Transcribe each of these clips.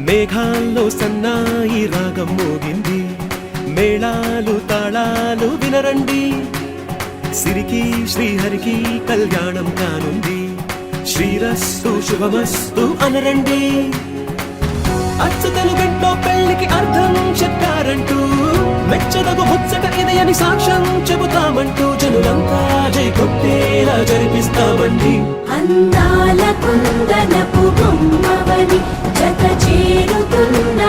మేఘాల్లో సన్నాయి రాగం మోగింది, మేళాలు తాళాలు వినరండి. సిరికి శ్రీహరికి కళ్యాణం కానుంది, శ్రీరస్తు శుభమస్తు అనరండి. అచ్చతలు గంటో పెళ్లికి అర్థం చెప్పారంటూ, మెచ్చదగు ముచ్చట ఇది అని సాక్ష్యం చెబుతామంటూ, జనులంతా జై కొట్టేలా జరిపిస్తామండి. అందాల కుందనపు బొమ్మవని జత చేరుతున్న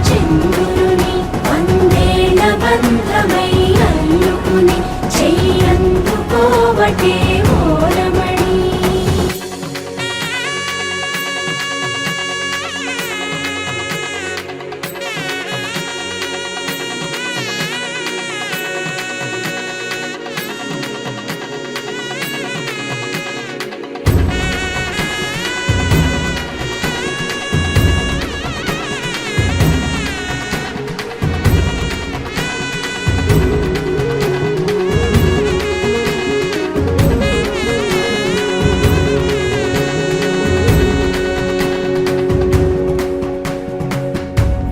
చంద్రుని, వందేళ్ల బంధమై అల్లుకుని చెయ్యందుకోవటే ఓరమణి.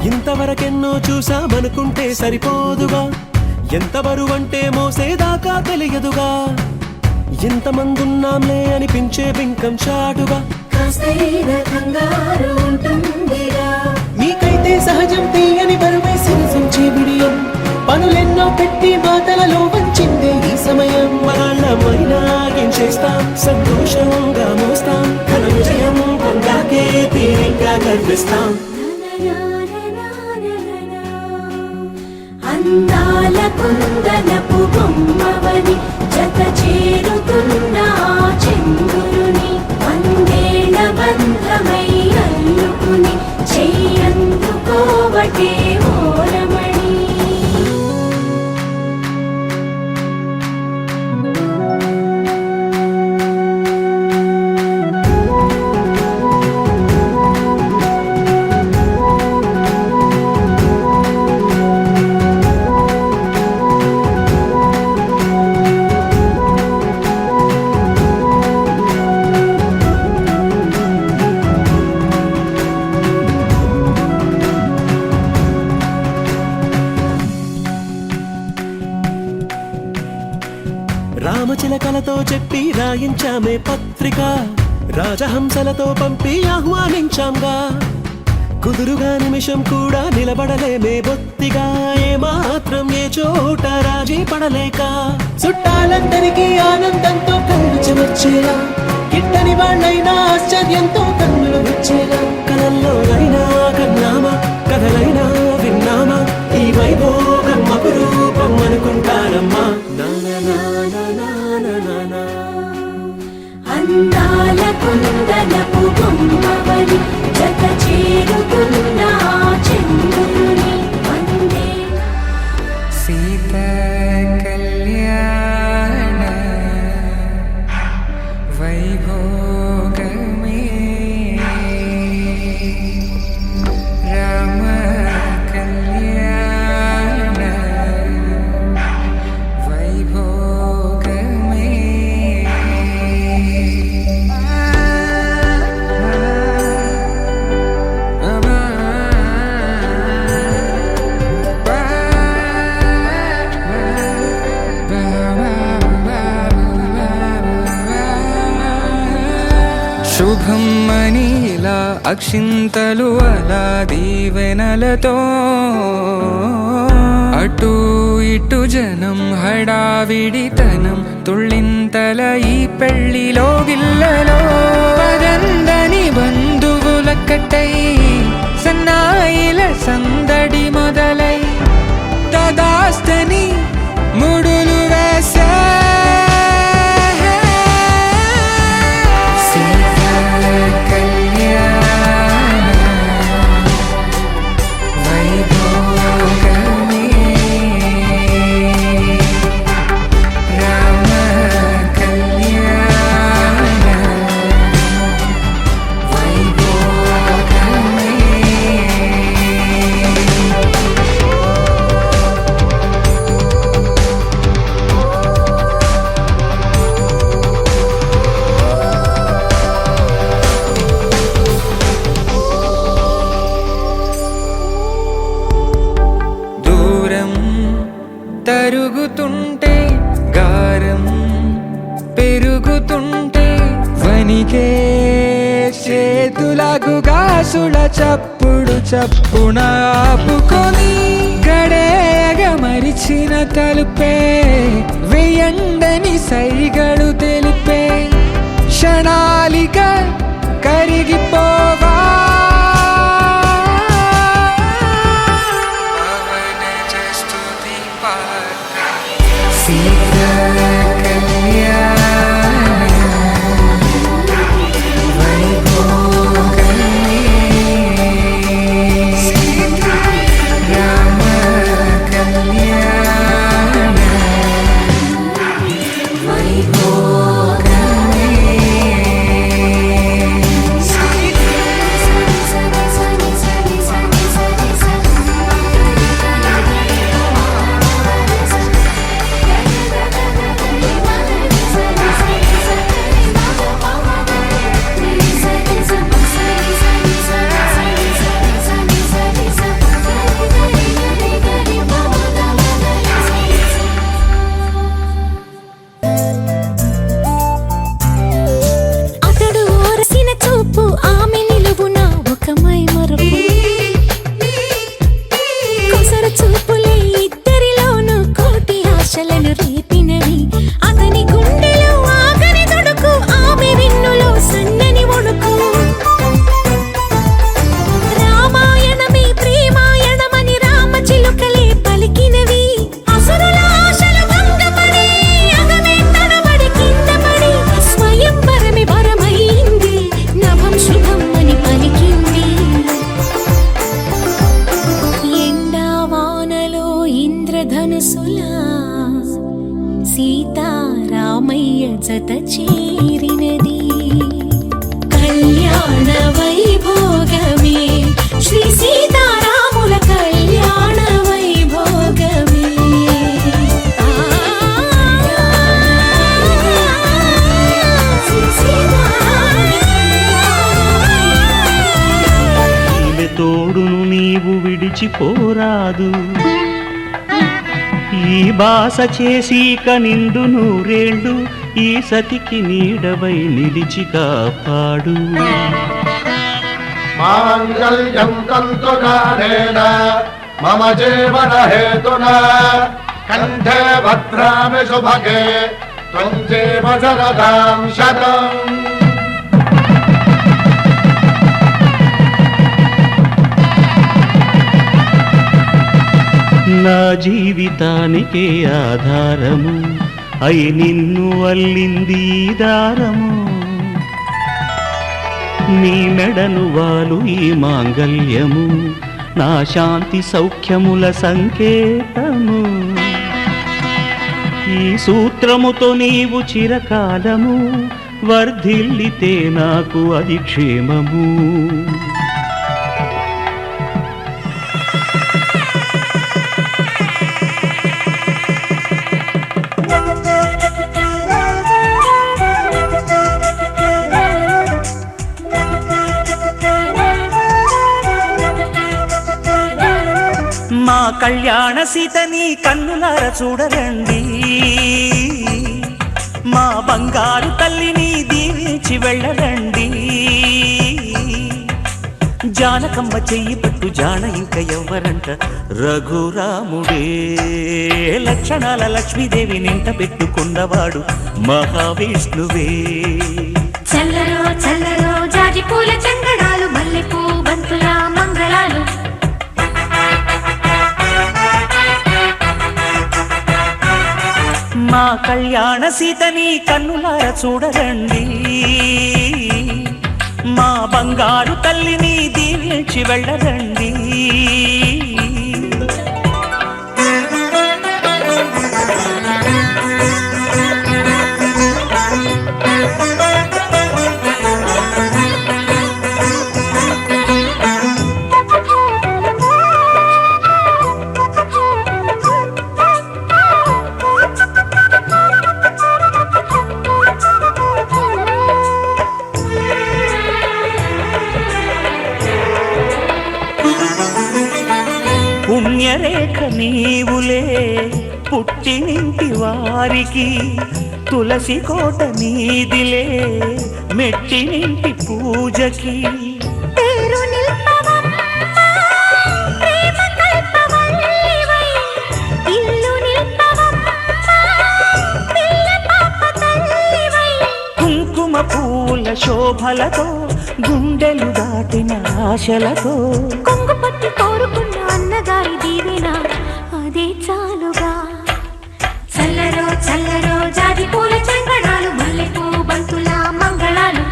ఇంతవరకెన్నో చూసామనుకుంటే సరిపోదుగా, ఎంత బరువంటే మోసేదాకా తెలియదుగా. ఎంతమందున్నాంలే అనిపించే బింకం చాటుగా, మీకైతే సహజం తీయని బరువే సిరిసించే బిడియం. పనులెన్నో పెట్టి మాటలలో వంచిందే ఈ సమయం. మనాళ్ళమైనా ఏం చేస్తాం, సంతోషంగా మోస్తాం, ఘన విజయం పొందాకే తీరిగ్గా కనిపిస్తాం. అందాల కుందనపు బొమ్మవని జత చేరుతున్న చంద్రుని, వందేళ్ల బంధమై అల్లుకుని చెయ్యందుకోవటే ఓరమణి. రామచిలకలతో చెప్పి రాయించామే పత్రిక, రాజహంసలతో పంపి ఆహ్వానించాంగా. కుదురుగా నిమిషం కూడా నిలబడలేమే బొత్తిగా, ఏమాత్రం ఏ చోట రాజీ పడలేక. చుట్టాలందరికీ ఆనందంతో కళ్ళు చెమర్చేలా, గిట్టని వాళ్ళైనా ఆశ్చర్యంతో కన్నులు వచ్చేలా. కలల్లోనైనా కన్నామా, కథలైనా విన్నామా, ఈ వైభోగం అపురూపం అనుకుంటారమ్మా. అందాల కుందనపు బొమ్మవని జత చేరుతున్న చంద్రుని, వందేళ్ల సీత కళ్యాణ వైభోగమే, రామ కళ్యాణ వైభోగమే. శుభం మనీలా అక్షింతలు అలా దీవెనలతో, అటు ఇటు జనం హడావిడితనం, తుళ్ళింతల ఈ పెళ్లిలో గిల్లలో. పదందని బంధువులక్కటై సన్నాయిల సందడి మొదలై, తదాస్తని ముడులు వేసా. తరుగుతుంటే గారం పెరుగుతుంటే వనికే చేతులకు గాసుల చప్పుడు చప్పున ఆపుకొని గడేగ మరిచిన తలుపే వేయండని సైగడు తెలిపే క్షణాలిక కరిగిపోవా సీతా కళ్యాణ వైభోగమే సీతా రామ కళ్యాణ వైభోగమే అతడు ఓరసిన చూపు ఆమె నిలువున ఒకమై మరుపు కొసర చూపులే ఇద్దరిలోనూ కోటి ఆశలను రేపినవి అతని గుండెలో ఆగని దుడుకు ఆమె వెన్నులో సన్నని వణుకు రామాయణమే ప్రేమాయణమని రామచిలుకలే పలికినవి అసురుల ఆశలు భంగపడి అగమే తడబడి కింద పడి స్వయంవరమే వరమైంది నభం శుభం అని పలికింది ఎండావానలో ఇంద్రధనుసులా సీతారామయ్య జత చేరినది కళ్యాణ వైభోగమే శ్రీ సీతారాముల కళ్యాణ వైభోగమే ఈమె తోడును నీవు విడిచిపోరాదు ఈ బాస చేసి కనిండు నూరేళ్ళు ఈ సతికి నీడవై నిలిచి కాపాడు మాంగళ్యం తంతుకారేణ మమ జీవన హేతునా కంఠే భద్రామి శుభగే త్వం జీవ శరదాం శతం. నా జీవితానికే ఆధారము అయి నిన్ను అల్లింది ఈ దారము నీ మెడను వాలు ఈ మాంగల్యము నా శాంతి సౌఖ్యముల సంకేతము ఈ సూత్రముతో నీవు చిరకాలము వర్ధిల్లితే నాకు అది క్షేమము మా కళ్యాణ సీతని కన్నులార చూడరండి మా బంగారు తల్లిని దీవించి వెళ్ళరండి జానకమ్మ చెయ్యి పట్టు జాన ఇంక ఎవ్వరంట రఘురాముడే లక్షణాల లక్ష్మీదేవి నింట పెట్టుకున్నవాడు మహావిష్ణువే చల్లరో చల్లరో జాజి పూల చందనాలు మల్లెపూ బంతుల మంగళాలు మా కళ్యాణ సీతని కన్నులార చూడరండి మా బంగారు తల్లిని దీవించి వెళ్ళరండి పుణ్యరేఖ నీవులే పుట్టినింటి వారికి తులసి కోట నీదిలే మెట్టినింటి పూజకి పేరు నిల్పవమ్మా, ప్రేమ కల్పవల్లివై. ఇల్లు నిల్పవమ్మా, పిల్ల పాప తల్లివై. కుంకుమ పూల శోభలతో గుండెలు దాటిన ఆశలతో కొంగు పట్టి కోరుకున్న అన్నగారి దీవెన అదే చాలుగా. చల్లరో చల్లరో జాజి పూల చంగడాలు మల్లెపూ బంతుల మంగళాలు.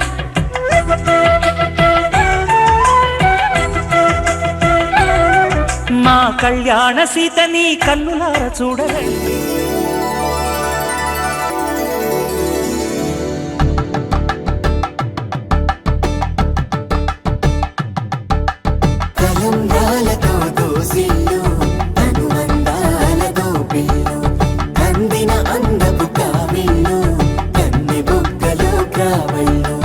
మా కళ్యాణ సీతని కన్నులార చూడరండి. తలంబ్రాలతో దోసిల్లు అనుబంధాలతో పిల్లు అందిన అందపు కావిల్లు కన్నె బుగ్గలో క్రావళ్ళు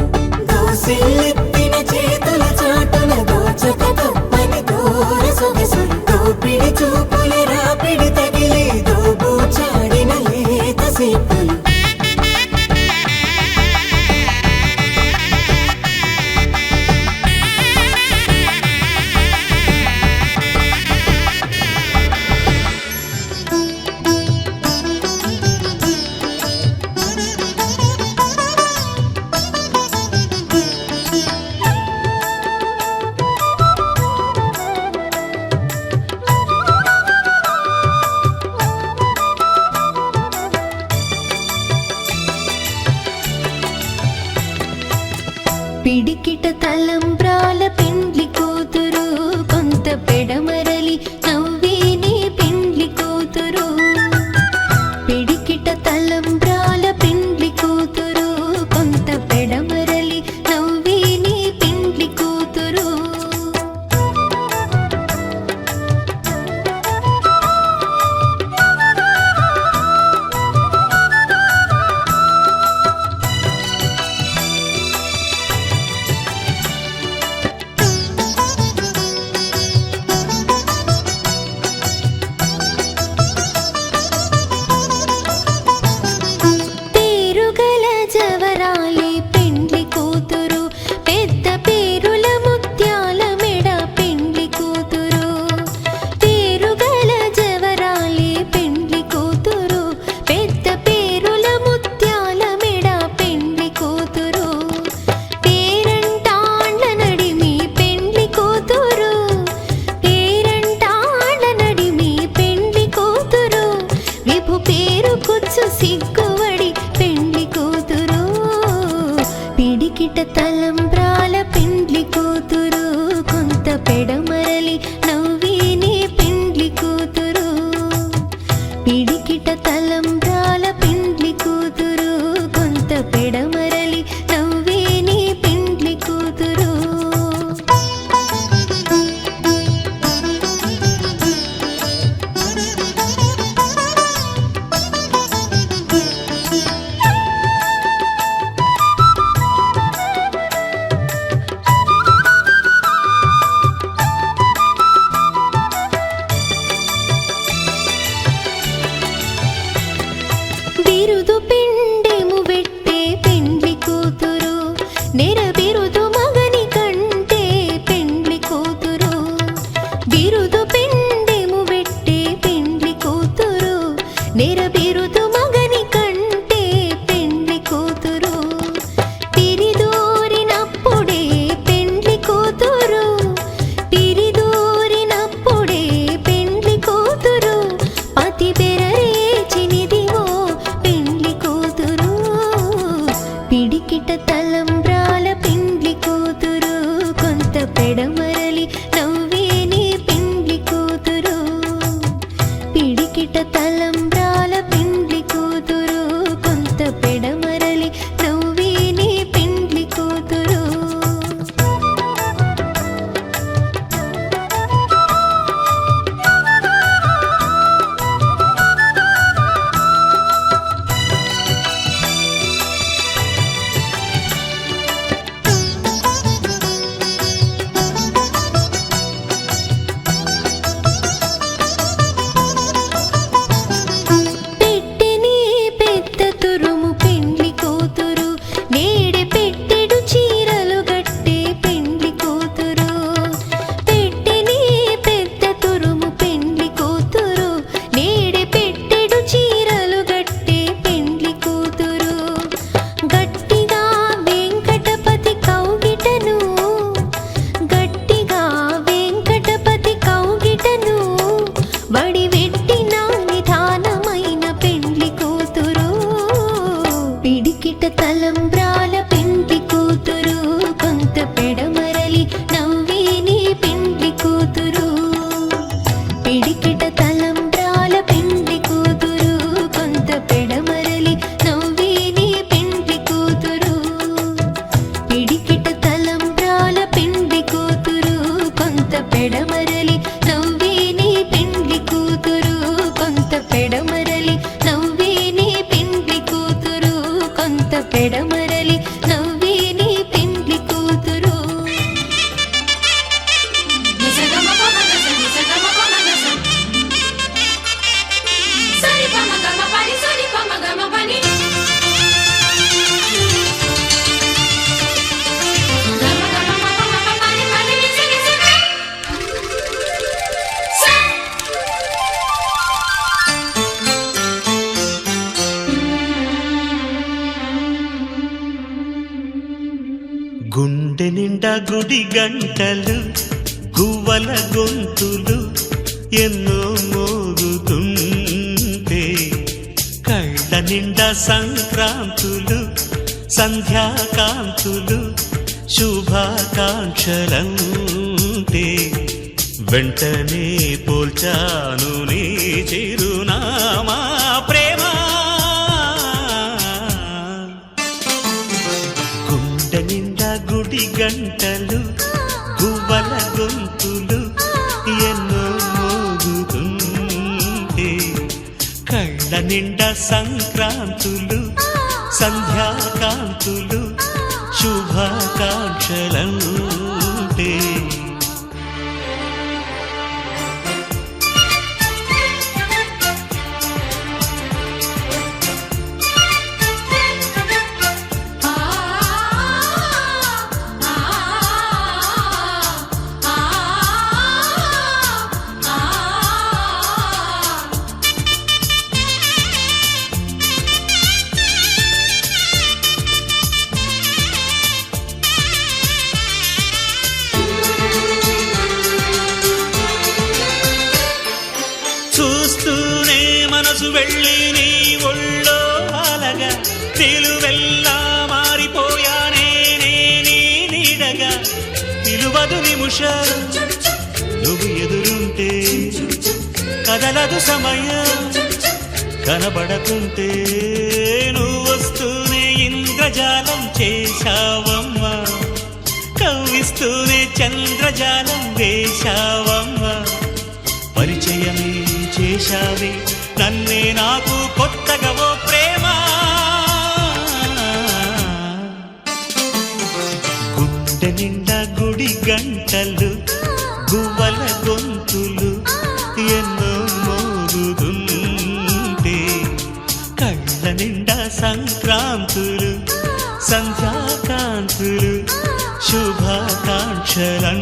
దోసిల్లెత్తిన చేతుల చాటున దోచక తప్పని దూర సొగసులు దోపిడి చూపుల రాపిడి తగిలి దోబూచాడిన లేత సీపులు పిడికిట తలంబ్రాల పెండ్లి కూతురు కొంత పెడమరలి నవ్వేనే పెండ్లి కూతురు. పిడికిట తలంబ్రాల పెండ్లి కూతురు కొంత పెడమరలి నవ్వేనే పెండ్లి కూతురు. పేరుగల జవరాలి పెండ్లి కూతురు పెద్ద పేరుల ముత్యాల మెడ పెండ్లి కూతురు. పేరుగల జవరాలి పెండ్లి కూతురు పెద్ద పేరుల ముత్యాల మెడ పెండ్లి కూతురు. పేరంటాళ్ళ నడిమి పెండ్లి కూతురు పేరంటాళ్ళ నడిమి పెండ్లి కూతురు. విభు పేరు కుచ్చు సిగ్గువడి పెండ్లి కూతురు. పిడికిట తలంబ్రాల పెండ్లి కూతురు కొంత పెడమరలి నవ్వేనే పెండ్లి కూతురు. పిడికిట తలంబ్రాల పెండ్లి కూతురు కొంత పెడమరలి నవ్వేనే పెండ్లి కూతురు. నిండా గుడి గంటలు గువ్వల గొంతులు ఎన్నో మోగుతుంటే కళ్ళ నిండా సంక్రాంతులు సంధ్యాకాంతులు శుభాకాంక్షలంటే వెంటనే పోల్చాను నీ చిరునామా ప్రేమ గుండె నిండా గుడి గంటలు గువ్వల గొంతులు ఎన్నో మోగుతుంటే కళ్ళ నిండా సంక్రాంతులు సంధ్యాకాంతులు శుభాకాంక్షలంటే చూస్తూనే మనసు వెళ్ళి నీ ఒళ్ళో అలగా నిలువెల్లా మారిపోయానే నీ నీడగా నిలువదు నిమిషం నువ్వు ఎదురుంటే కదలదు సమయం కనబడకుంటే నువ్వు వస్తూనే ఇంద్రజాలం చేశావమ్మా కవ్విస్తూనే చంద్రజాలం వేశావమ్మా పరిచయమే చేశావే నన్నే నాకు కొత్తగా ఓ ప్రేమ గుండె నిండా గుడి గంటలు గువ్వల గొంతులు ఎన్నో మోగుతుంటే కళ్ళ నిండా సంక్రాంతులు సంధ్యాకాంతులు శుభాకాంక్షలంటే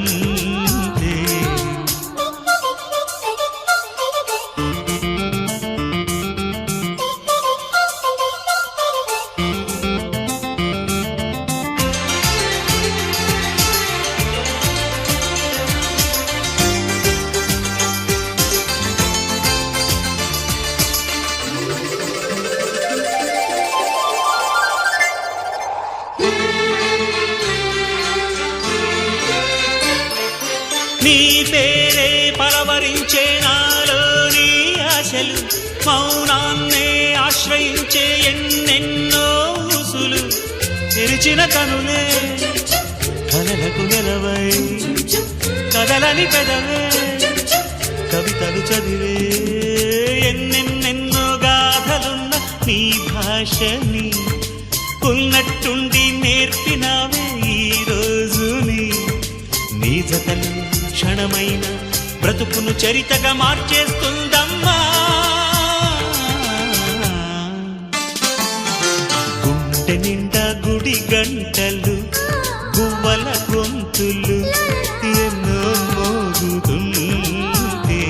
నీ పేరే పలవరించే నాలోని ఆశలు మౌనాన్నే ఆశ్రయించే ఎన్నెన్నో ఊసులు తెరిచిన కనులే కలలకు నెలవై కదలని పెదవే కవితలు చదివే ఎన్నెన్నెన్నో గాథలున్న నీ భాషని ఉన్నట్టుండి నేర్పినావే ఈ రోజుని నీ జతలు క్షణమైన బ్రతుకును చరితగా మార్చేస్తుందమ్మా గుండె నిండా గుడి గంటలు గువ్వల గొంతులు ఎన్నో మోగుతుంటే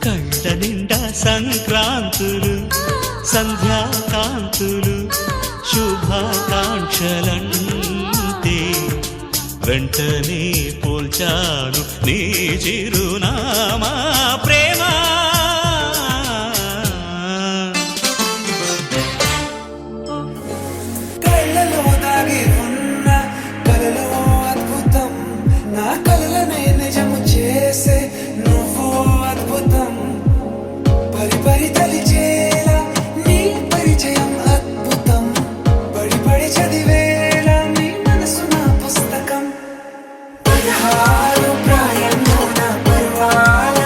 కళ్ళ నిండా సంక్రాంతులు సంధ్యాకాంతులు శుభాకాంక్షలంటే వెంటనే పోల్చాను నీ చిరునామా ప్రేమ కళ్ళలో దాగి ఉన్న కలలో అద్భుతం నా కలలనే నిజము చేసే నువ్వు అద్భుతం పరి పరి తలిచేలా నీ పరిచయం అద్భుతం పడి పడి చదివేలా నీ మనసు నా పుస్తకం 16 ప్రాయంలో నా పర్వాల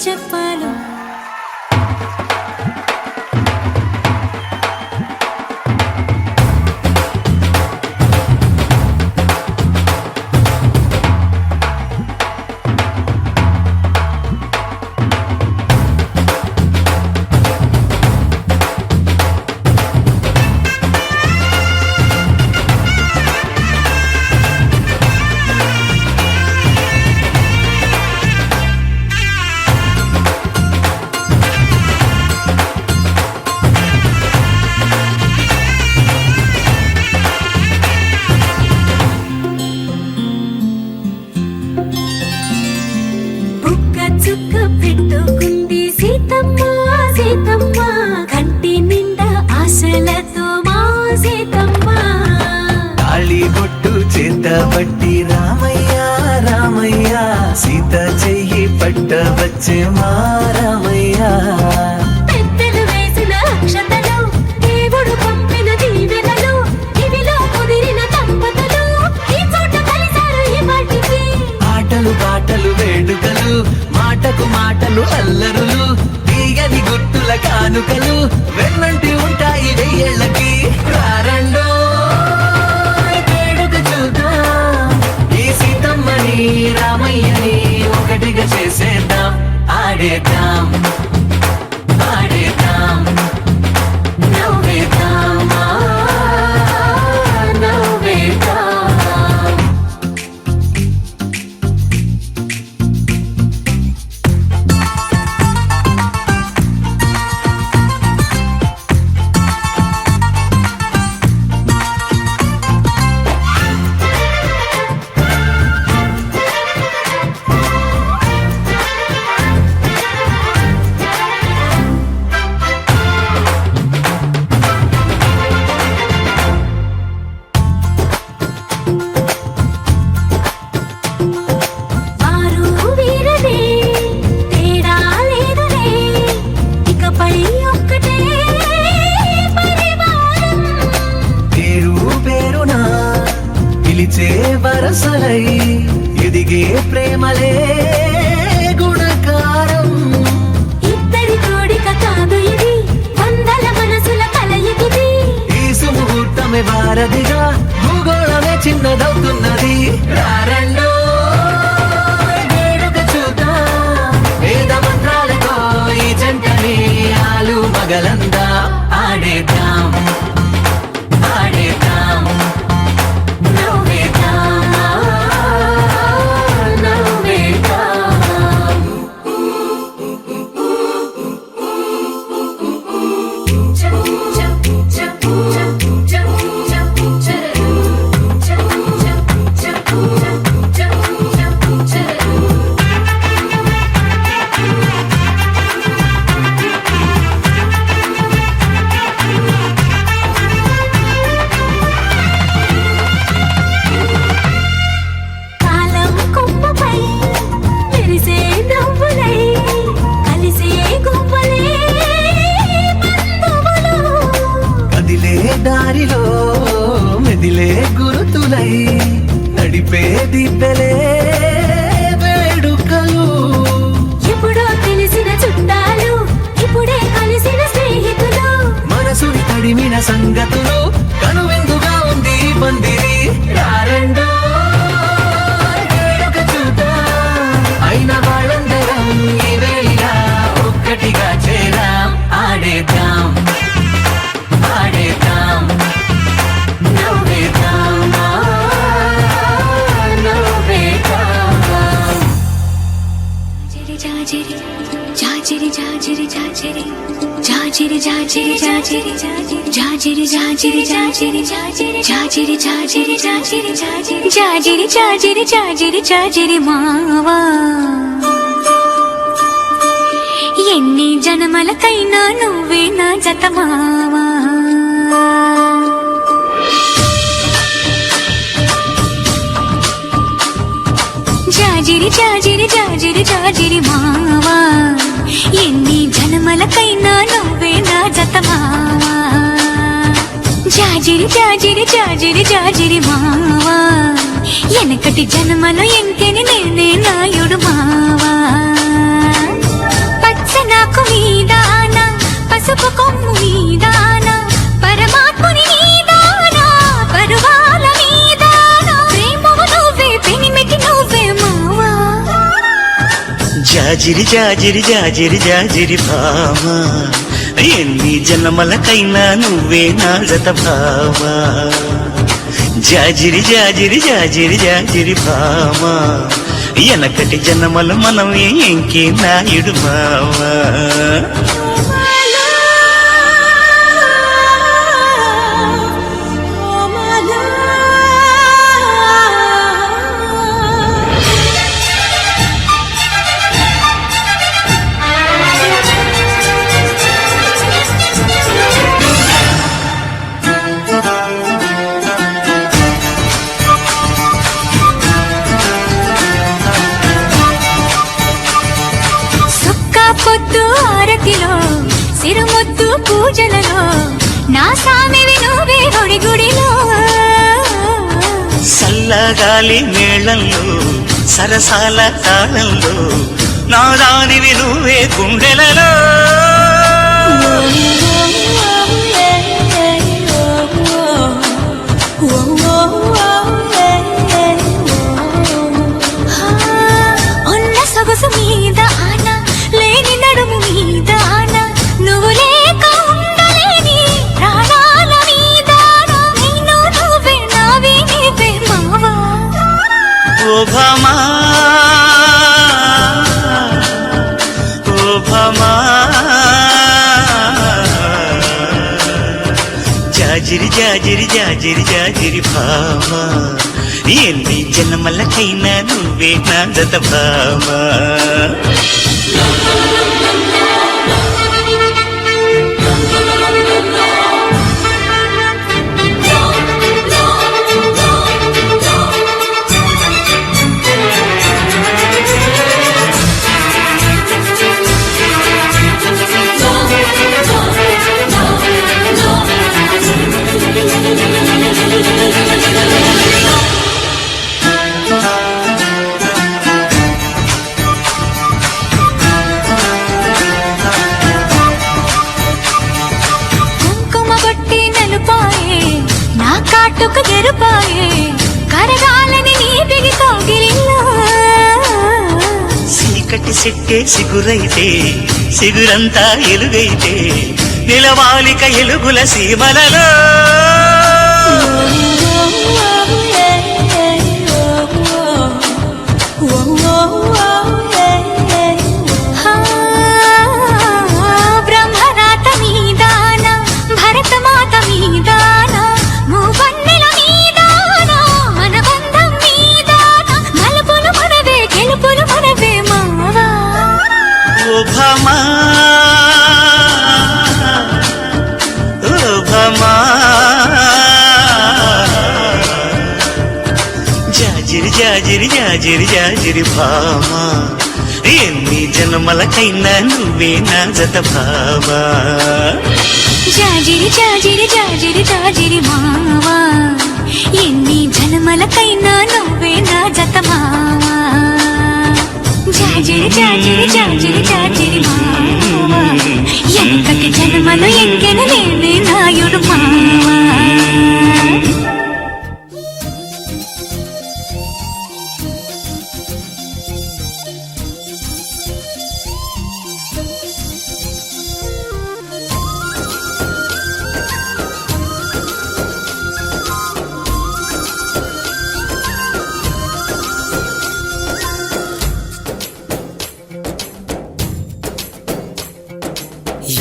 చెప్పాలో చుక్క పెట్టుకుంది సీతమ్మ సీతమ్మ కంటి నిండా ఆశలతో మా సీతమ్మ తాళి బొట్టు చేత పట్టి రామయ్య రామయ్య సీత చెయ్యి పట్ట వచ్చే మా రామయ్య పెద్దలు వేసిన అక్షతలు దేవుడు పంపిన దీవెనలు ఇవిలో కుదిరిన దంపతులు ఈ చోట కలిసారు ఈ వాటికి ఆటలు పాటలు వేడుకలు మాటకు మాటలు అల్లరులు తీయని గుర్తుల కానుకలు వెన్నంటి ఉంటాయి వెయ్యేళ్ళకి రారండో వేడుక చూద్దాం ఈ సీతమ్మని రామయ్యని ఒకటిగా చేసేద్దాం ఆడేద్దాం ఆడేద్దాం నవ్వేద్దాం నవ్వేద్దాం వరసలై ఎదిగే ప్రేమలే గుణకారం ఇద్దరి కోడిక కాదు ఇది వందల మనసుల కలయికిది ఈ సుముహూర్తమే వారధిగా భూగోళమే చిన్నదవుతున్నది రారండో వేడుక చూద్దాం వేద మంత్రాలతో ఈ జంటని ఆలు మగలందా ఆడేద్దాం ఆడేద్దాం దారిలో మెదిలే గురుతులై నడిపే దిబ్బెలే వేడుకలు ఎప్పుడో తెలిసిన చుట్టాలు ఇప్పుడే కలిసిన స్నేహితులు మనసుని తడిమిన సంగతులు కనువిందుగా ఉంది పందిరి రారండో వేడుక చూద్దాం అయిన వాళ్ళందరం ఈ వేళ ఒక్కటిగా చేరాం ఆడేద్దాం ఆడేద్దాం నవ్వేద్దాం నవ్వేద్దాం జాజిరి జాజిరి జాజిరి జాజిరి జాజిరి జాజిరి జాజిరి జాజిరి జాజిరి జాజిరి జాజిరి జాజిరి జాజిరి జాజిరి జాజిరి జాజిరి జాజిరి జాజిరి మావా ఎన్ని జన్మలకైనా నువ్వే నా జత మావా జాజిరి జాజిరి జాజిరి జాజిరి మావా ఎన్ని జన్మలకైనా నువ్వే నా జత మావా జాజిరి జాజిరి జాజిరి జాజిరి మావా ఎనకటి జన్మలో ఎంకెని నేనే నాయుడు మావా జాజిరి జాజిరి జాజిరి జాజిరి భామ ఎన్ని జన్మలకైనా నువ్వే నా జత భామ జాజిరి జాజిరి జాజిరి జాజిరి భామ ఎనకటి జన్మలు మనమే ఇంకే నాయుడు మావా పొద్దు ఆరతిలో సిరుముద్దు పూజలలో నా సామివి నువ్వే గుడి గుడిలో సల్లగాలి మేళంలో సరసాల తాళంలో నా దానివి నువ్వే గుండెలలో ఉన్న సొగసు మీద ఆనా లేని నడుము మీద ఆనా నువ్వు లేక ఉండలేని ప్రాణాల మీద నేను నువ్వే నావి నీవే మావా ఓ భామా ఓ భామా జాజిరి జాజిరి జాజిరి జాజిరి భామా ఎన్ని జన్మలకైనా నువ్వే నా జత భామా కాటుకు ఎరుపాయే కరగాలని నీ బిగి కౌగిలిలో చీకటి సెట్టే సిగురైతే సిగురంతా ఎలుగైతే నిలవాలిక ఎలుగుల సీమలలో బ్రహ్మరాత మీదాన భరతమాత మీదాన మూవన్నెల మీదాన మన బంధం మీదాన మలుపులు మనవే గెలుపులు మనవే మావా ఓ భామా ఓ భామా జాజిరి జాజిరి జాజిరి జాజిరి భామా ఎన్ని జన్మలకైనా నువ్వే నా జత భామా జాజిరి జాజిరి జాజిరి జాజిరి మావా ఎన్ని జన్మలకైనా నువ్వే నా జత మావా జాజిరి జాజిరి జాజిరి జాజిరి మావా ఎంతటి జన్మలు ఎంకెన నేనే నాయుడు మావా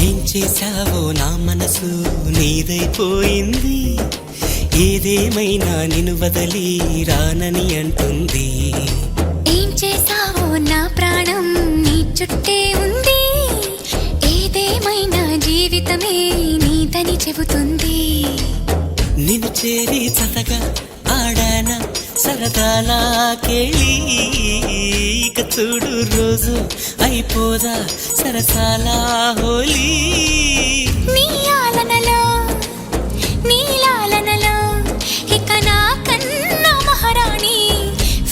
ఏం చేశావో నా మనసు నీదైపోయింది ఏదేమైనా నిన్ను వదలి రానని అంటుంది ఏం చేసావో నా ప్రాణం నీ చుట్టే ఉంది ఏదేమైనా జీవితమే నీదని చెబుతుంది నిన్ను చేరి చతగా ఆడాన సరదాలా కేళి ఇక చూడు రోజు అయిపోదా సరసాల హోలీ నీ ఆలనలో నీ లాలనలో ఇక నా కన్నా మహారాణి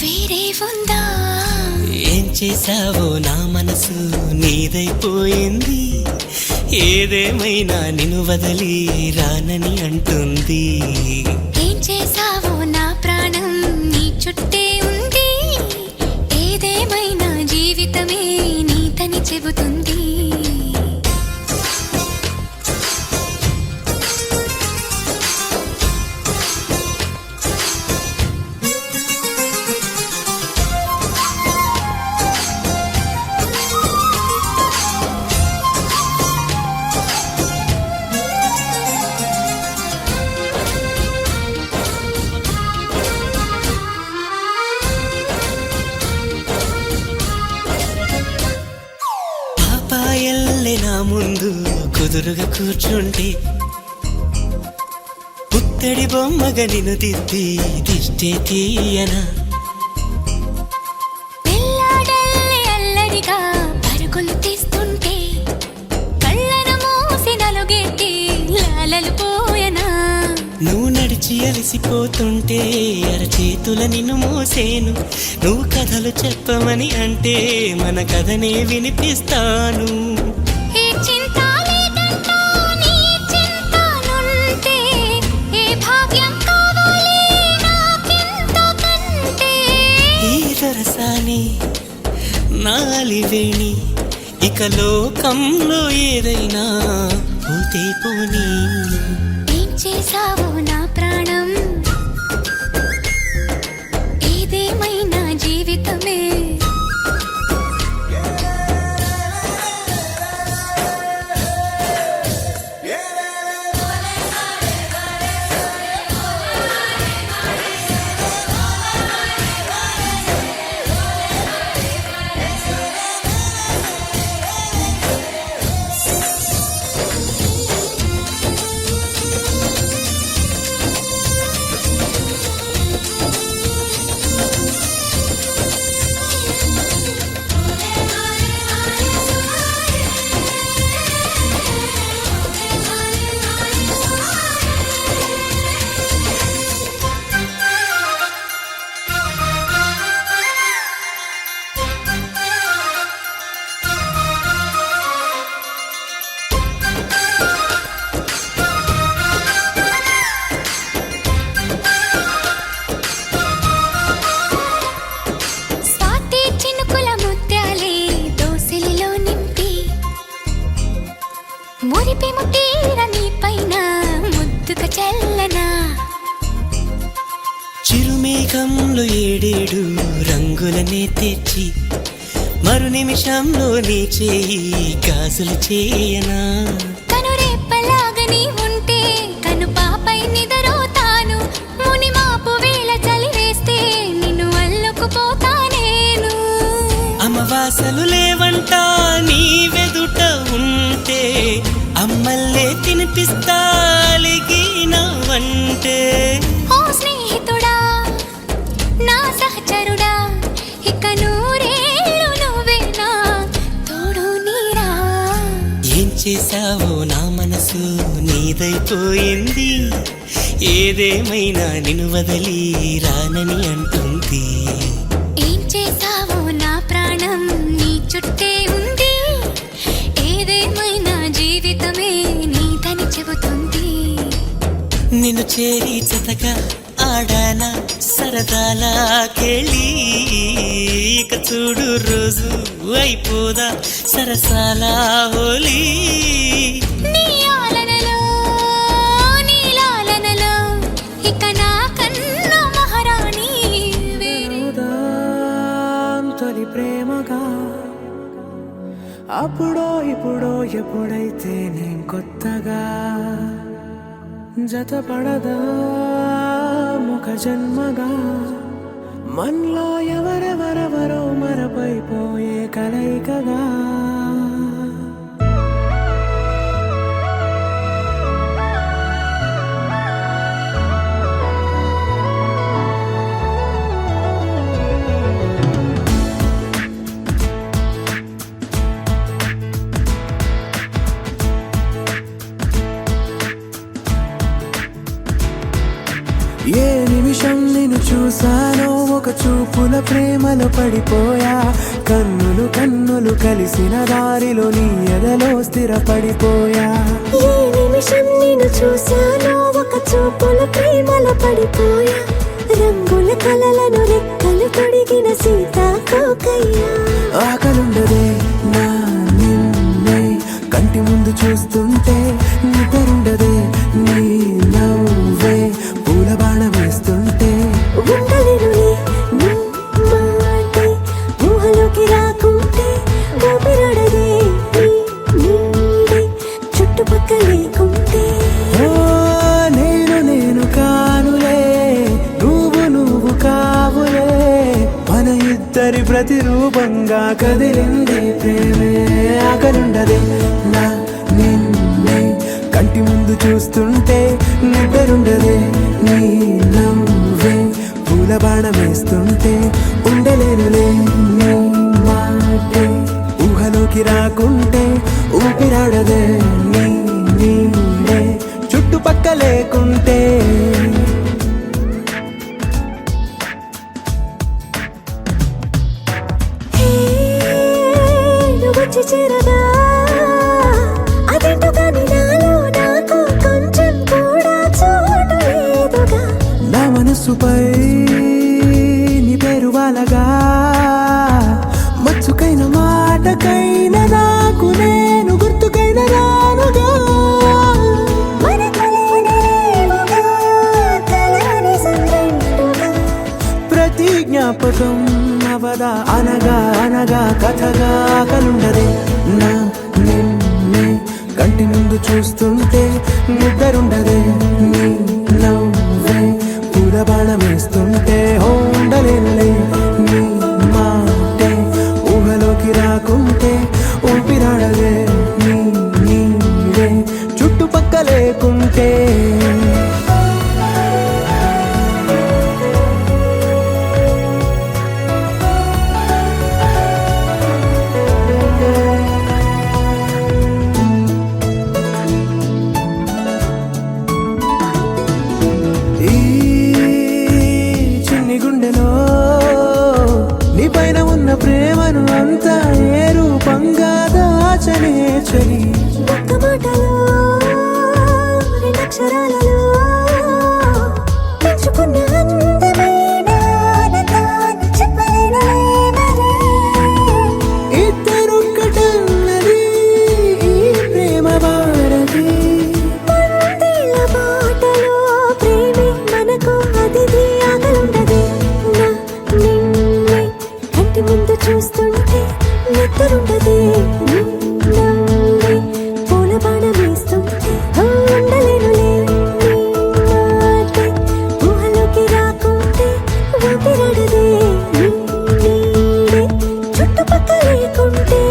వేరే ఉందా ఏం చేశావో నా మనసు నీదైపోయింది ఏదేమైనా నిన్ను వదలి రానని అంటుంది ఏం చేసావో నా ప్రాణం నీ చుట్టే ఉంది ఏదేమైనా జీవితమే నీ చెబుతుంది. పాపాయల్లే నా ముందు కుదురుగా కూర్చుంటే పుత్తడి బొమ్మగా నిన్ను దిద్ది దిష్టే తీయనా. పిల్లాడల్లే అల్లరిగా పరుగులు తీస్తుంటే కళ్ళను మూసి నలుగెట్టి లాలలు పోయనా. నువ్వు నడిచి అలసిపోతుంటే అరచేతుల నిన్ను మోసేను. నువ్వు కథలు చెప్పమని అంటే మన కథనే వినిపిస్తాను. ఏ చింత లేదంటూ నీ చింతనుంటే ఏ భాగ్యం కావాలి నాకెంతకంటే. ఈ దొరసాని నాలివేణి ఇక లోకంలో ఏదైనా పోతే పోనీ. ఏం చేసావో నా ప్రాణం ఏదేమైనా జీవితమే. స్వాతి చినుకుల ముత్యాలే దోసిలిలో నింపి మురిపి ముట్టిర నీ పైన ముద్దుగా చల్లనా. చిరుమేఘంలో ఏడేడు రంగులనే తెచ్చి మరు నిమిషంలో నీ చేయి గాజులు చేయనా. కనురెప్పలాగని ఉంటే కను పాపై నిదరోతాను. ముని మాపు వేళ చలి వేస్తే నిన్ను అల్లుకుపోతా నేను. అమవాసలు లేవంట నీ వెదుట ఉంటే అమ్మల్లే తినిపిస్తాలిగినవంటే. ఓ స్నేహితుడా నా సహచరుడా ఇక నూరేళ్ళు నువ్వేనా తోడు నీరా. ఏం చేసావో నా మనసు నీదైపోయింది. ఏదేమైనా నిన్ను వదిలి రానని అంటుంది. ఏం చేసావో నా ప్రాణం నీ చుట్టే ఉంది. ఏదేమైనా జీవితమే నీదని చెబుతుంది. నిన్ను చేరి జతగా ఆడానా సరదాలా కేళి. ఇక చూడు రోజు అయిపోదా సరసాల హోలీ. నీ ఆలనలో నీ లాలనలో ఇక నా కన్నా మహారాణి వేరే. తొలి ప్రేమగా అప్పుడో ఇప్పుడో ఎప్పుడైతే నేను కొత్తగా జతపడదా ముఖ జన్మగా. మనలో ఎవరెవరెవరో మరపైపోయే కలయికగా. ఏ నిమిషం నిన్ను చూసానో ఒక చూపుల ప్రేమలో పడిపోయా. కన్నులు కన్నులు కలిసిన దారిలో నీ ఎదలో స్థిరపడిపోయా. ఏ నిమిషం నిన్ను చూసానో ఒక చూపుల ప్రేమలో పడిపోయా. రంగుల కలలను రెక్కలు తొడిగిన సీతాకోకయ్యా. ఆకలుండదే నా కంటి ముందు చూస్తుంటే నిద్రుండదే నీ నవ్వే పూల బాణ వేస్తుంటే ఉండలేనులే నీ మాటే ఊహలోకి రాకుంటే ఊపిరాడదే నీ నీడే చుట్టుపక్కల లేకుంటే ఓ నేను కానులే నువ్వు కావులే మన ఇద్దరి ప్రతిరూపంగా కదిలింది ప్రేమే ఆకలుండదే నా నిన్నే కంటి ముందు చూస్తుంటే నిద్రుండదే నీ నవ్వే పూల బాణం వేస్తుంటే ఉండలేనులే నీ మాటే ఊహలోకి రాకుంటే ఊపిరాడదే నీ నీడే చుట్టుపక్క లేకుంటే వచ్చి చేరదా అదేంటో కానీ నాలో నాకు కొంచెం కూడా చోటు లేదుగా నా మనస్సుపై నీ పేరు వాలగా మచ్చుకైన మాటకైన నాకు నేను గుర్తుకైన రానుగా మనకులేనేమోగా కలని సంగంటుగా ప్రతి జ్ఞాపకం అవదా అనగా కథగా కలుండదే నా నిన్నే కంటి ముందు చూస్తుంటే నిద్రుండదే నీ నవ్వే పూల బాణం వేస్తుంటే ఉండలేనులే నీ మాటే ఊహలోకి రాకుంటే ఊపిరాడదే నీ నీడే చుట్టుపక్క లేకుంటే ఈ చిన్ని గుండెలో నీ పైన ఉన్న ప్రేమను అంతా ఏ రూపంగా దాచనే చలి ఒక్క మాటలో రెండక్షరాలలో పెంచుకున్న అందమైన ఆనందాన్ని చెప్పలేనులే మరి. ఇద్దరొక్కటన్నది ఈ ప్రేమ భారతి వందేళ్ల బాటలో ప్రేమే మనకు అతిథి ఆగలుండదే నా నిన్నే కంటి ముందు చూస్తుంటే నిద్రుండదే నీ నవ్వే పూల బాణం వేస్తుంటే ఉండలేనులే నీ మాటే ఊహలోకి రాకుంటే ఊపిరాడదే నీ నీడే చుట్టుపక్కల లేకుంటే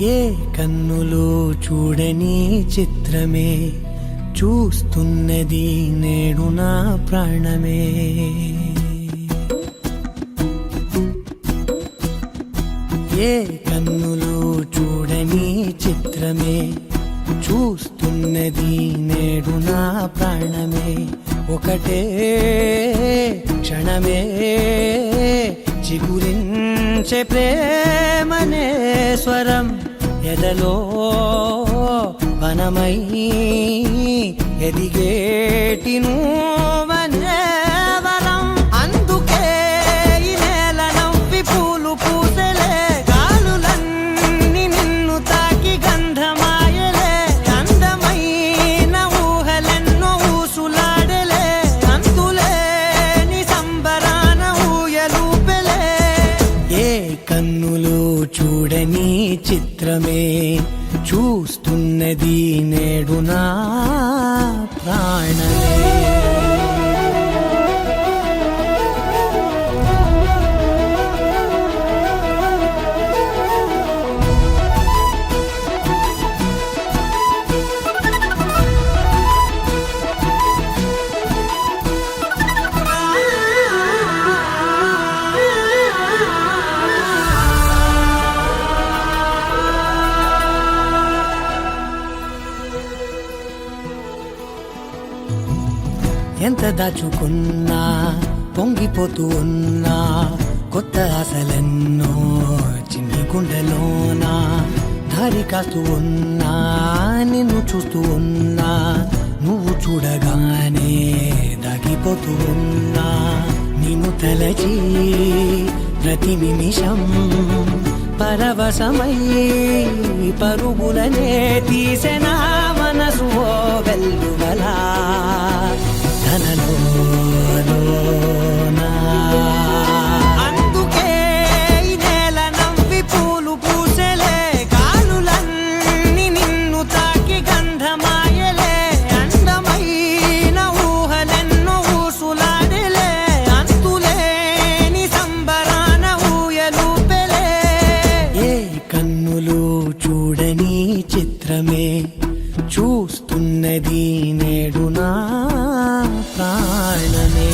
ఏ కన్నులు చూడని చిత్రమే చూస్తున్నది నేడు నా ప్రాణమే ఏ కన్నులు చూడని చిత్రమే చూస్తున్నది నేడు నా ప్రాణమే ఒకటే క్షణమే చిగురించే ప్రేమనే స్వరం ఎదలో వనమై ఎదిగేటి నువ్వనే వరం అందుకే ఈ నేల నవ్వి పూలు పూసెలే గాలులన్నీ నిన్ను తాకి గంధమాయలే అందమైన ఊహలెన్నో ఊసులాడలే అంతులేని సంబరాన ఊయలూపెలే ఏ కన్నులు చూడని చిత్రమే చూస్తున్నది నేడు నా ప్రాణమే ఎంత దాచుకున్నా పొంగి కరిగిపోతూ ఉన్నా కొత్త ఆశలెన్నో చిన్ని గుండెలోనా దారి కాస్తూ ఉన్నా నిన్ను చూస్తూ ఉన్నా నువ్వు చూడగానే దాగిపోతూ ఉన్నా నిన్ను తలచి ప్రతి నిమిషం పరవశమై పరుగులనే తీసెనా మనసు ఓ వెల్లువలా తనలోనా అందుకే ఈ నేల నవ్వి పూలు పూసెలే కాలులన్నీ నిన్ను తాకి గంధమాయలే అందమైన ఊహలెన్నో ఊసులాడలే అంతులేని సంబరాన ఊయలూపెలే ఏ కన్నులు చూడని చిత్రమే చూస్తున్నది నేడు నా ప్రాణమే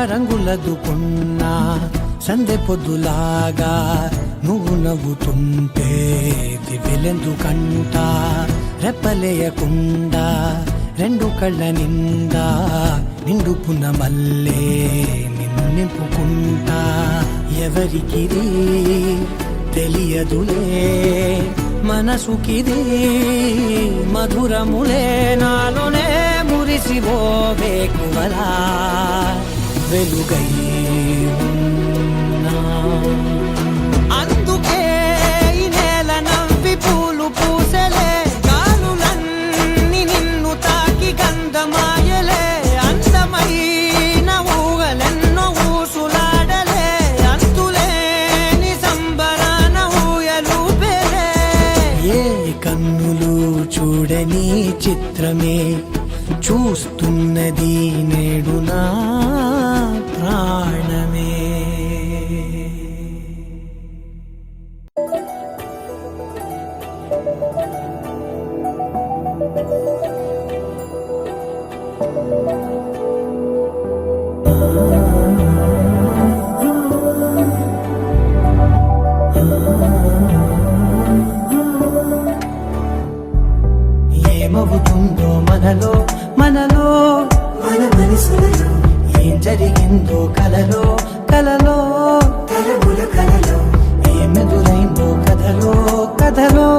రంగులదుకున్నా సందె పొద్దులాగా నువ్వు నవ్వుతుంటే దివ్యలెందుకంట రెప్పలేయకుండా రెండు కళ్ళ నిండా నిండుకున్న మల్లే నిన్ను నింపుకుంటా ఎవరికిది తెలియదులే మనసుకిది మధురములే నాలోనే మురిసివో వేకువలా వెలుగై ఉన్నా అందుకే ఈ నేల నవ్వి పూలు పూసెలే గాలులన్నీ నిన్ను తాకి గంధమాయలే అందమైన ఊగలెన్నో ఊసులాడలే అంతులేని సంబరాన ఊయలూపెలే ఏ కన్నులు చూడని చిత్రమే చూస్తున్నది నేడు నా ప్రాణమే ఏమవుతుందో మనలో మనలో మన మనసులలో ఏం జరిగిందో కలలో కలలో తలముల కలలో ఏమెదురైందో కథలో కథలో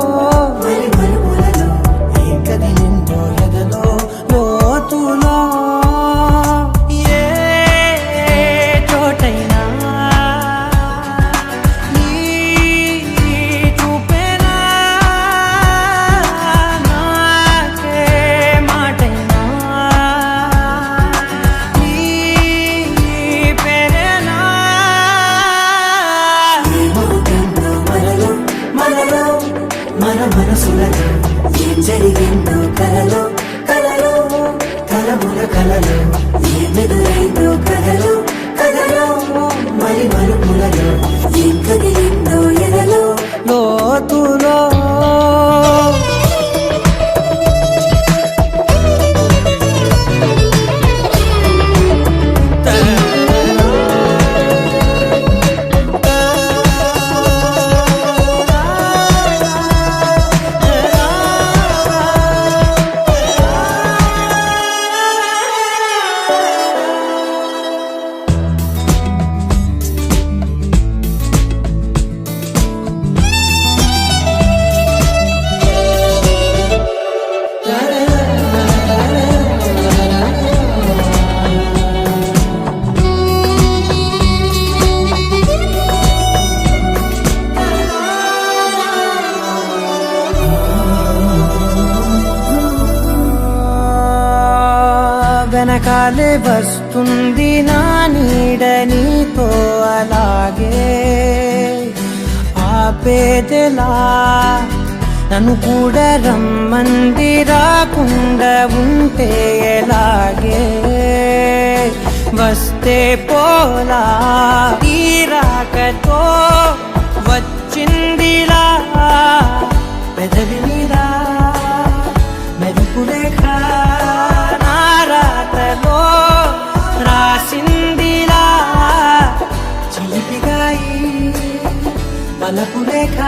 మరి మరుపులలో ఏం కదిలిందో ఎదలో లోతులో ఏ చోటైనా నీ చూపేనా నాకే మాటైనా నీ పేరేనా ఏమవుతుందో మనలో మనలో మన మనసులలో ఏం జరిగిందో కలలో కలలో కలముల కలలో ఏమెదురైందో కథలో కథలో మరి మరుపులలో ఏం కదిలిందో ఎదలో లోతులో వెనకాలే వస్తుంది నా నీడ నీతో అలాగే ఆపేదెలా నన్ను కూడా రమ్మంది రాకుండా ఉంటే ఎలాగే వస్తే పోలా తీరాకతో వచ్చిందిలా పెదవి మీద మెరుపులేఖ నారాతలో రాసిందిలా చిలిపిగాయి బలపులేఖ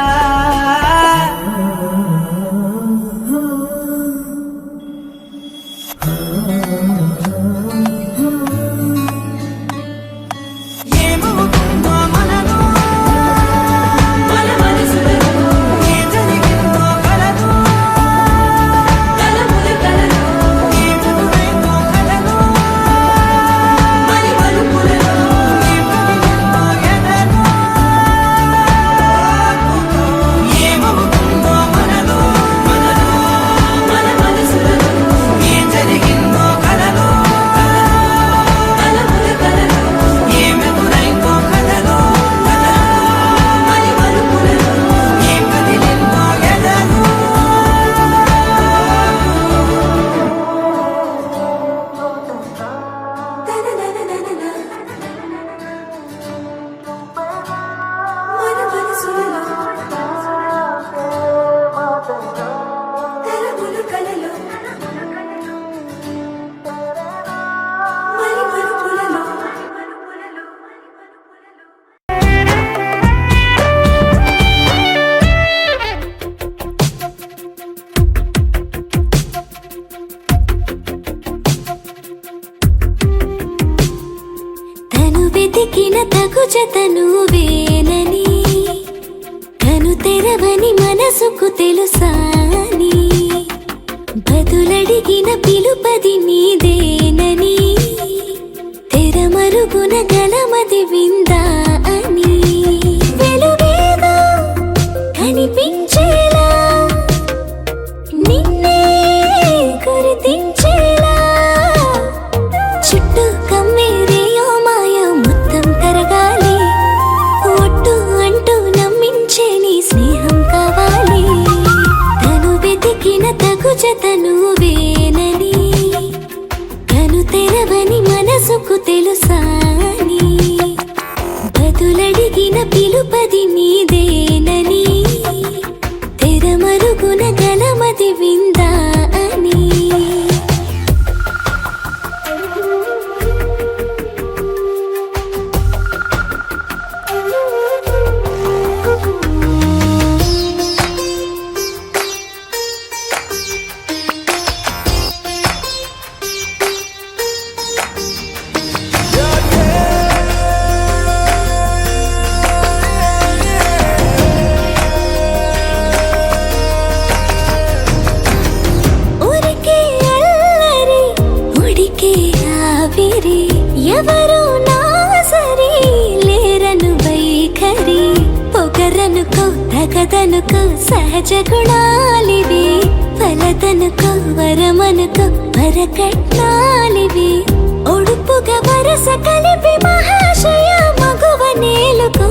వెతికిన తగు జతను వేనని కను తెరవని మనసుకు తెలుసాని బదులడిగిన పిలుపది నీదేనని తెరమరుగున గలమది విందా అని వెలుగేదో కనిపించేలా నిన్నే గుర్తించేలా చుట్టూ కమ్మేరేయో మాయ మొత్తం కరగాలి ఒట్టు అంటూ నమ్మించే నీ స్నేహం కావాలి తను వెతికిన తగు జతను వేనని కను తెరవని మనసుకు తెలుసాని బదులడిగిన పిలుపది నీదేనని తెరమరుగున గలమది విందా అని ఎవరు నా సరి లేరను వైఖరి పొగరనుకో తగదనుకో సహజ గుణాలివి ఫలదనుకో వరమనుకో వరకట్నాలివి ఒడుపుగా వరస కలిపి మహాశయ మగువ నేలుకో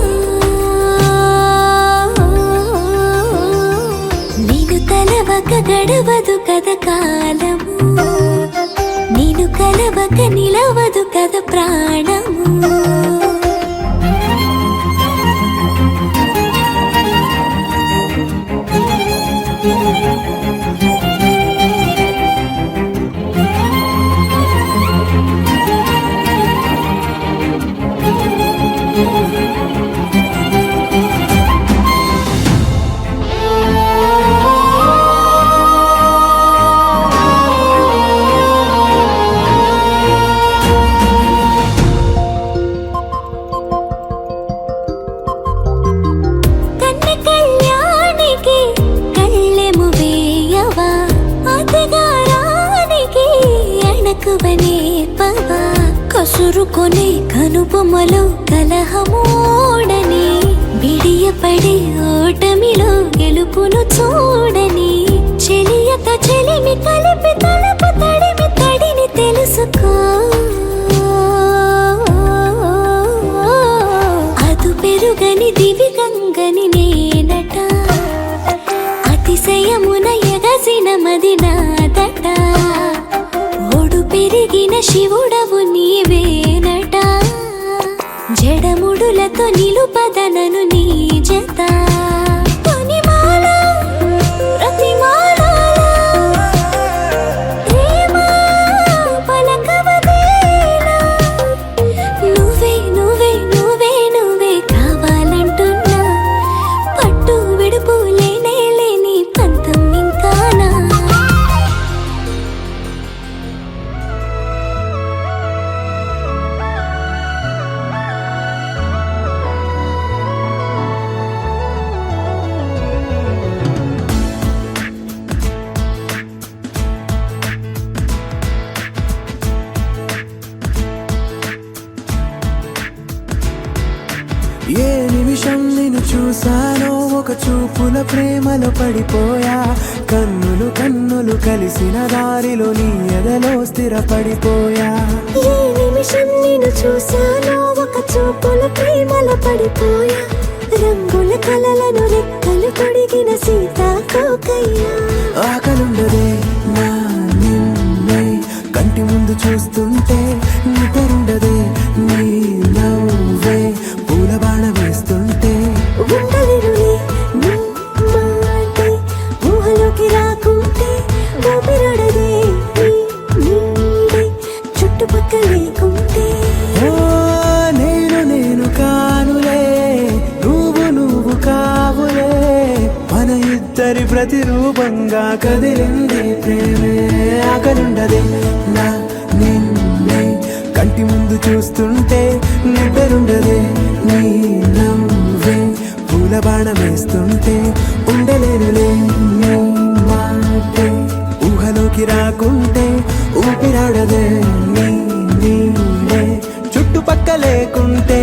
నీను తలవక గడవదు కథ కాలము నీను కలవక నిలవదు కథ ప్రాణము కసురుకొనే కనుబొమ్మలో కలహమూడని బిడియపడే ఓటమిలో గెలుపును చూడని చెలియత చెలిమి కలిపి తలపు తడిమి తడిని తెలుసుకో అదు పెరుగని దివి గంగని నేనట హృదయమున ఎగసిన మది నాదట ఒడు పెరిగిన శివుడవు నీవేనట జడముడులతో నిలుపదనను నీ జత తొనిమాల ప్రతిమాల ప్రేమ పలకవదేనా నువ్వే నువ్వే నువ్వే నువ్వే కావాలంటున్నా పట్టు విడుపు లేనే లేని పంతం ఇంకానా ఏ నిమిషం నిన్ను చూసానో ఒక చూపుల ప్రేమలో పడిపోయా కన్నులు కన్నులు కలిసిన దారిలో నీ ఎదలో స్థిరపడిపోయా ఏ నిమిషం నేను చూశానో ఒక చూపుల ప్రేమల పడిపోయా రంగుల కలలను రెక్కలు తొడిగిన సీతాకోకయ్యా ఆకలుండదే నా నిన్నే కంటి ముందు చూస్తుంటే నిద్రుండదే నీ నవ్వే పూల బాణ వేస్తుంటే ఉండలేనులే నీ మాటే ఊహలోకి రాకుంటే ఊపిరాడదే నీ నీడే చుట్టుపక్కల లేకుంటే ఓ నేను కానులే నువ్వు కావులే మన ఇద్దరి ప్రతిరూపంగా కదిలింది ప్రేమే ఆకలుండదే నా నిన్నే కంటి ముందు చూస్తుంటే నిద్రుండదే నీ నవ్వే పూల బాణం వేస్తుంటే ఉండలేనులే నీ మాటే ఊహలోకి రాకుంటే ఊపిరాడదే నీ నీడే చుట్టుపక్క లేకుంటే